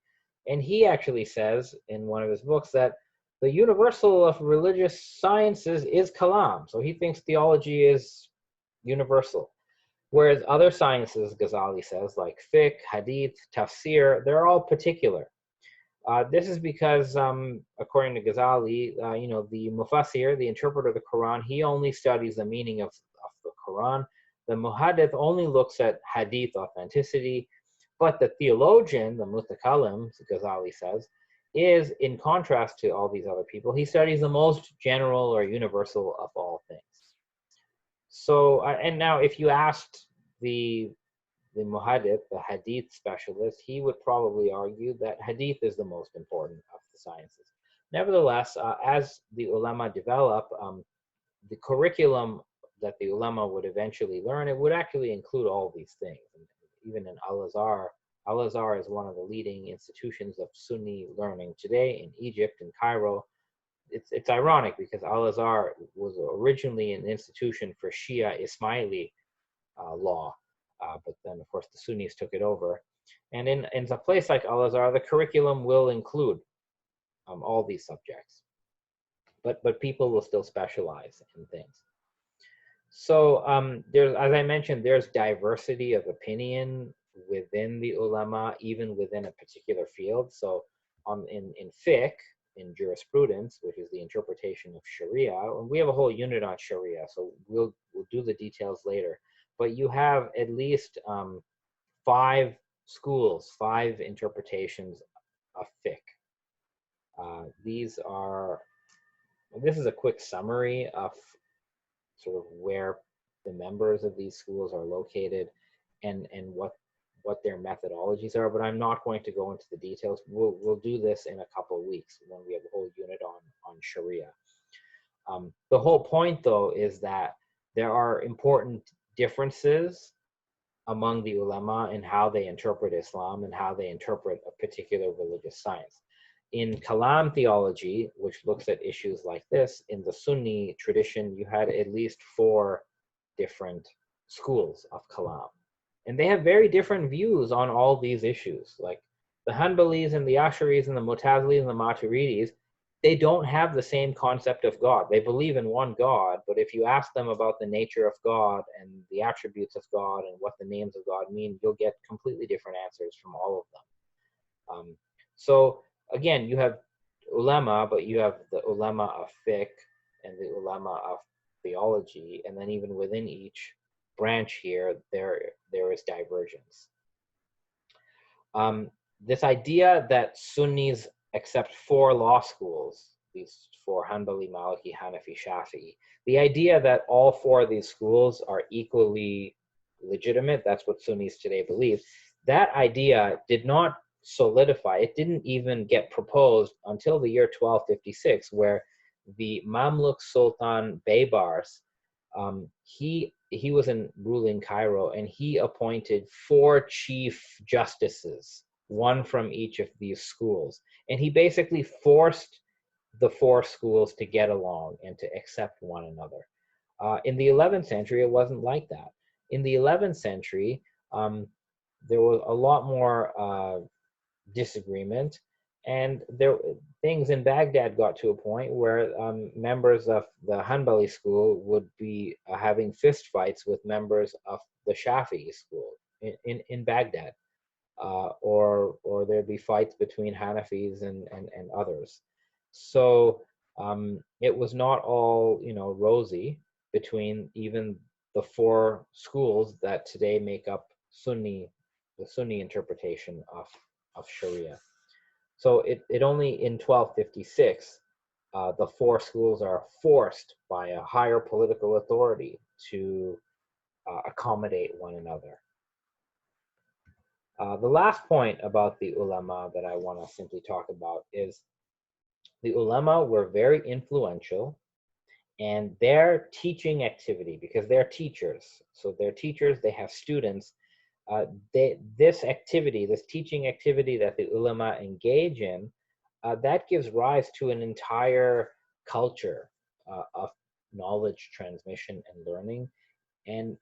And he actually says in one of his books that the universal of religious sciences is kalam. So he thinks theology is universal. Whereas other sciences, Ghazali says, like fiqh, hadith, tafsir, they're all particular. This is because, according to Ghazali, the mufassir, the interpreter of the Quran, he only studies the meaning of the Quran. The muhaddith only looks at hadith authenticity, but the theologian, the mutakallim, Ghazali says, is in contrast to all these other people. He studies the most general or universal of all things. So, and now if you asked the muhaddith, the hadith specialist, he would probably argue that hadith is the most important of the sciences. Nevertheless, as the ulama develop, the curriculum that the ulama would eventually learn, it would actually include all these things. And even in Al-Azhar, Al-Azhar is one of the leading institutions of Sunni learning today in Egypt and Cairo. It's ironic because Al-Azhar was originally an institution for Shia Ismaili law, but then of course the Sunnis took it over. And in a place like Al-Azhar, the curriculum will include all these subjects, but people will still specialize in things. So there's, as I mentioned, there's diversity of opinion within the ulama, even within a particular field. So in fiqh, in jurisprudence, which is the interpretation of Sharia, and we have a whole unit on Sharia, so we'll do the details later. But you have at least 5 schools, 5 interpretations of fiqh. This is a quick summary of sort of where the members of these schools are located and what their methodologies are, but I'm not going to go into the details. We'll do this in a couple of weeks when we have a whole unit on Sharia. The whole point, though, is that there are important differences among the ulama in how they interpret Islam and how they interpret a particular religious science. In Kalam theology, which looks at issues like this, in the Sunni tradition, you had at least 4 different schools of Kalam. And they have very different views on all these issues. Like the Hanbalis and the Asharis and the Mu'tazilis and the Maturidis, they don't have the same concept of God. They believe in one God, but if you ask them about the nature of God and the attributes of God and what the names of God mean, you'll get completely different answers from all of them. So again, you have ulama, but you have the ulama of fiqh and the ulama of theology, and then even within each branch here, there is divergence. This idea that Sunnis accept 4 law schools, these 4 Hanbali, Maliki, Hanafi, Shafi'i, the idea that all 4 of these schools are equally legitimate. That's what Sunnis today believe. That idea did not solidify. It didn't even get proposed until the year 1256, where the Mamluk Sultan Baybars, he was in ruling Cairo, and he appointed 4 chief justices, one from each of these schools, and he basically forced the 4 schools to get along and to accept one another. In the 11th century, it wasn't like that. In the 11th century, there was a lot more disagreement, and things in Baghdad got to a point where members of the Hanbali school would be having fist fights with members of the Shafi'i school in Baghdad, or there'd be fights between Hanafis and others. So it was not all rosy between even the 4 schools that today make up the Sunni interpretation of Sharia. So it only in 1256 the 4 schools are forced by a higher political authority to accommodate one another. The last point about the ulama that I want to simply talk about is the ulama were very influential, and their teaching activity, because they're teachers, so they're teachers, they have students, this teaching activity that the ulama engage in, that gives rise to an entire culture of knowledge transmission and learning. And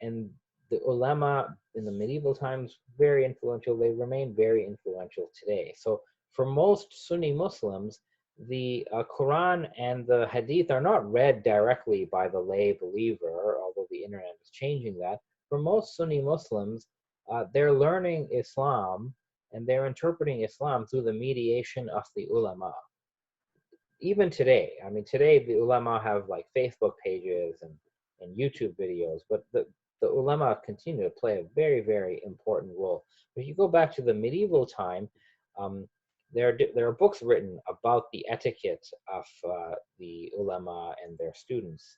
the ulama in the medieval times, very influential. They remain very influential today. So for most Sunni Muslims, the Quran and the Hadith are not read directly by the lay believer, although the internet is changing that. For most Sunni Muslims, they're learning Islam and they're interpreting Islam through the mediation of the ulama. Even today, I mean, today the ulama have like Facebook pages and YouTube videos, but the ulama continue to play a very, very important role. If you go back to the medieval time, there are books written about the etiquette of the ulama and their students.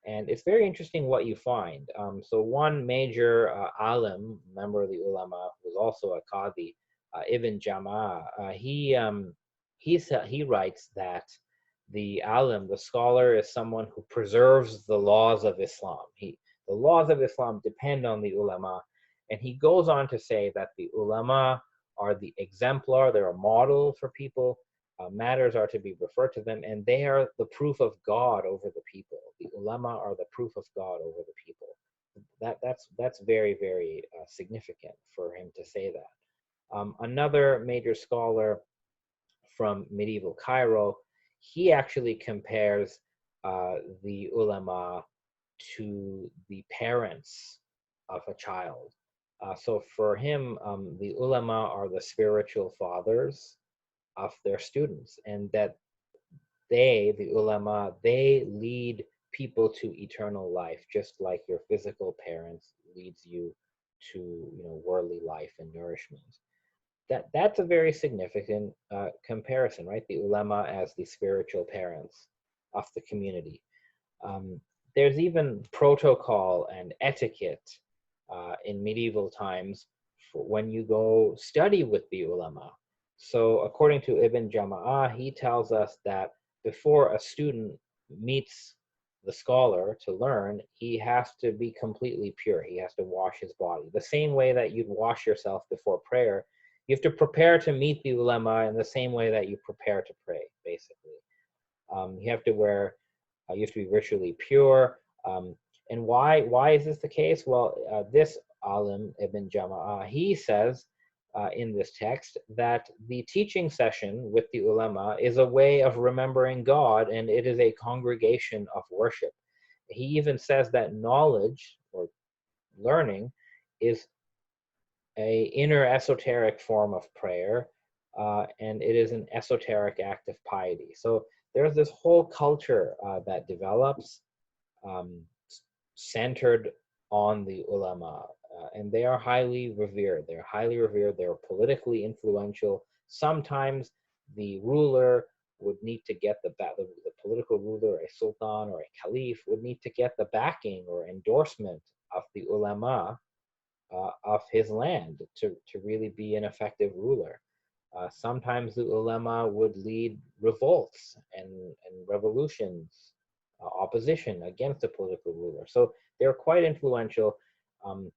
And it's very interesting what you find. So one major alim, member of the ulama, who was also a qadi, Ibn Jama'ah, he writes that the alim, the scholar, is someone who preserves the laws of Islam. The laws of Islam depend on the ulama. And he goes on to say that the ulama are the exemplar, they're a model for people. Matters are to be referred to them, and they are the proof of God over the people. The ulama are the proof of God over the people. That's very, very significant for him to say that. Another major scholar from medieval Cairo, he actually compares the ulama to the parents of a child. So for him, the ulama are the spiritual fathers of their students, and that the ulama, they lead people to eternal life, just like your physical parents leads you to worldly life and nourishment. That's a very significant comparison, right? The ulama as the spiritual parents of the community. There's even protocol and etiquette in medieval times for when you go study with the ulama. So according to Ibn Jama'ah, he tells us that before a student meets the scholar to learn, he has to be completely pure. He has to wash his body. The same way that you'd wash yourself before prayer, you have to prepare to meet the ulama in the same way that you prepare to pray, basically. You have to be ritually pure. And why is this the case? Well, this alim, Ibn Jama'ah, he says in this text that the teaching session with the ulama is a way of remembering God, and it is a congregation of worship. He even says that knowledge or learning is an inner esoteric form of prayer, and it is an esoteric act of piety. So there's this whole culture that develops centered on the ulama, and they are highly revered. They're highly revered. They're politically influential. Sometimes the ruler would need to get the political ruler, a sultan or a caliph, would need to get the backing or endorsement of the ulama of his land to really be an effective ruler. Sometimes the ulama would lead revolts and revolutions, opposition against a political ruler. So they're quite influential. Um,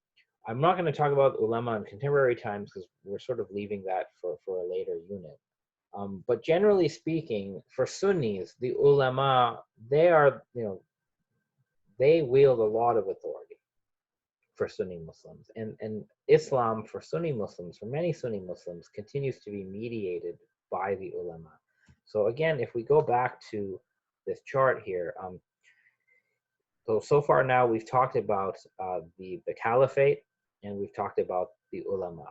I'm not going to talk about ulama in contemporary times because we're sort of leaving that for a later unit. But generally speaking, for Sunnis, the ulama, they are, they wield a lot of authority for Sunni Muslims. And Islam for Sunni Muslims, for many Sunni Muslims, continues to be mediated by the ulama. So again, if we go back to this chart here, so far now we've talked about the caliphate, and we've talked about the ulama.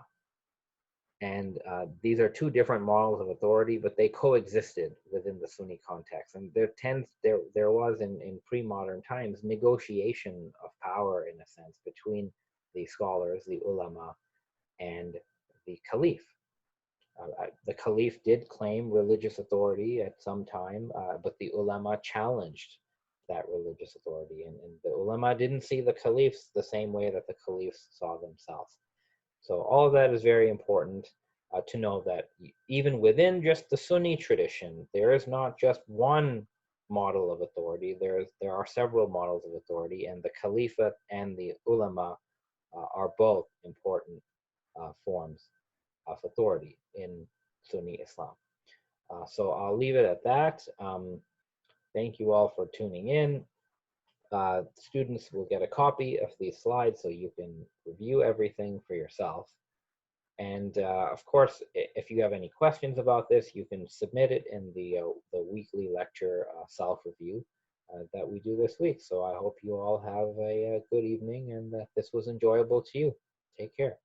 And these are two different models of authority, but they coexisted within the Sunni context. And there was in pre-modern times negotiation of power, in a sense, between the scholars, the ulama, and the caliph. The caliph did claim religious authority at some time, but the ulama challenged that religious authority. And the ulama didn't see the caliphs the same way that the caliphs saw themselves. So all of that is very important to know, that even within just the Sunni tradition, there is not just one model of authority. There are several models of authority, and the caliphate and the ulama are both important forms of authority in Sunni Islam. So I'll leave it at that. Thank you all for tuning in. Students will get a copy of these slides so you can review everything for yourself. And of course, if you have any questions about this, you can submit it in the weekly lecture self-review that we do this week. So I hope you all have a good evening and that this was enjoyable to you. Take care.